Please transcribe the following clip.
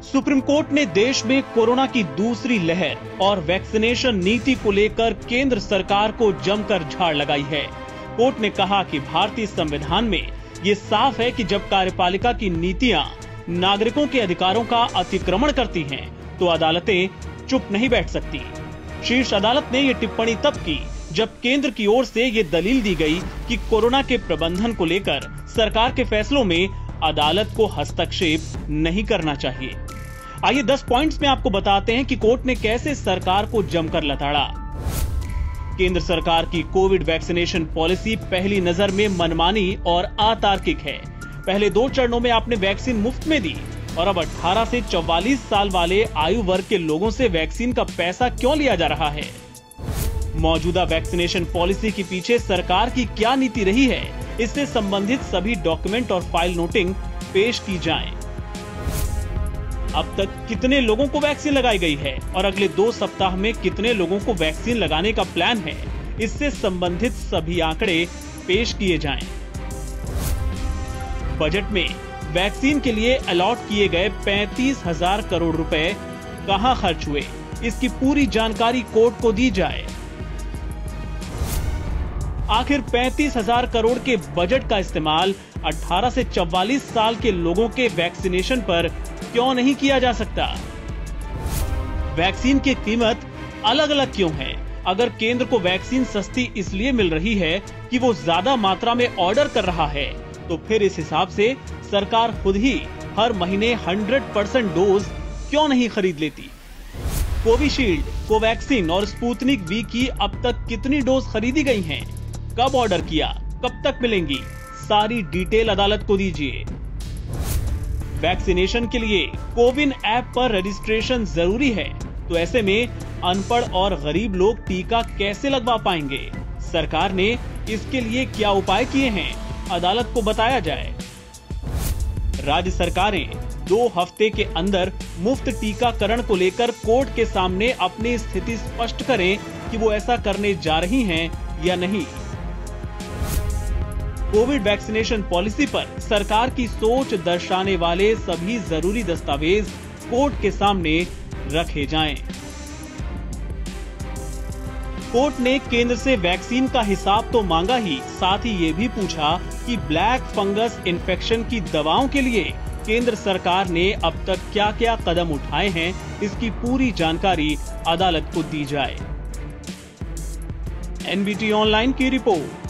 Supreme court ने देश में कोरोना की दूसरी लहर और वैक्सीनेशन नीति को लेकर केंद्र सरकार को जमकर झाड़ लगाई है। कोर्ट ने कहा कि भारतीय संविधान में ये साफ है कि जब कार्यपालिका की नीतियां नागरिकों के अधिकारों का अतिक्रमण करती हैं, तो अदालतें चुप नहीं बैठ सकती। शीर्ष अदालत ने ये टिप्पणी तब की जब केंद्र की ओर से ये दलील दी गई कि कोरोना के प्रबंधन को लेकर सरकार के फैसलों में अदालत को हस्तक्षेप नहीं करना चाहिए। आइए 10 पॉइंट्स में आपको बताते हैं कि कोर्ट ने कैसे सरकार को जमकर लताड़ा। केंद्र सरकार की कोविड वैक्सीनेशन पॉलिसी पहली नजर में मनमानी और अतार्किक है। पहले 2 चरणों में आपने वैक्सीन मुफ्त में दी और अब 18 से 44 साल वाले आयु वर्ग के लोगों से वैक्सीन का पैसा क्यों लिया जा रहा है? मौजूदा वैक्सीनेशन पॉलिसी के पीछे सरकार की क्या नीति रही है, इससे संबंधित सभी डॉक्यूमेंट और फाइल नोटिंग पेश की जाएं। अब तक कितने लोगों को वैक्सीन लगाई गई है और अगले 2 सप्ताह में कितने लोगों को वैक्सीन लगाने का प्लान है, इससे संबंधित सभी आंकड़े पेश किए जाएं। बजट में वैक्सीन के लिए अलॉट किए गए 35,000 करोड़ रुपए कहां खर्च हुए, इसकी पूरी जानकारी कोर्ट को दी जाए। आखिर 35,000 करोड़ के बजट का इस्तेमाल 18 से 44 साल के लोगों के वैक्सीनेशन पर क्यों नहीं किया जा सकता? वैक्सीन की कीमत अलग अलग क्यों है? अगर केंद्र को वैक्सीन सस्ती इसलिए मिल रही है कि वो ज्यादा मात्रा में ऑर्डर कर रहा है, तो फिर इस हिसाब से सरकार खुद ही हर महीने 100% डोज क्यों नहीं खरीद लेती? कोविशील्ड, कोवैक्सीन और स्पुतनिक वी की अब तक कितनी डोज खरीदी गई हैं? कब ऑर्डर किया, कब तक मिलेंगी? सारी डिटेल अदालत को दीजिए। वैक्सीनेशन के लिए कोविन ऐप पर रजिस्ट्रेशन जरूरी है, तो ऐसे में अनपढ़ और गरीब लोग टीका कैसे लगवा पाएंगे? सरकार ने इसके लिए क्या उपाय किए हैं, अदालत को बताया जाए। राज्य सरकारें 2 हफ्ते के अंदर मुफ्त टीकाकरण को लेकर कोर्ट के सामने अपनी स्थिति स्पष्ट करें कि वो ऐसा करने जा रही हैं या नहीं। कोविड वैक्सीनेशन पॉलिसी पर सरकार की सोच दर्शाने वाले सभी जरूरी दस्तावेज कोर्ट के सामने रखे जाएं। कोर्ट ने केंद्र से वैक्सीन का हिसाब तो मांगा ही, साथ ही ये भी पूछा कि ब्लैक फंगस इन्फेक्शन की दवाओं के लिए केंद्र सरकार ने अब तक क्या क्या कदम उठाए हैं, इसकी पूरी जानकारी अदालत को दी जाए। NBT ऑनलाइन की रिपोर्ट।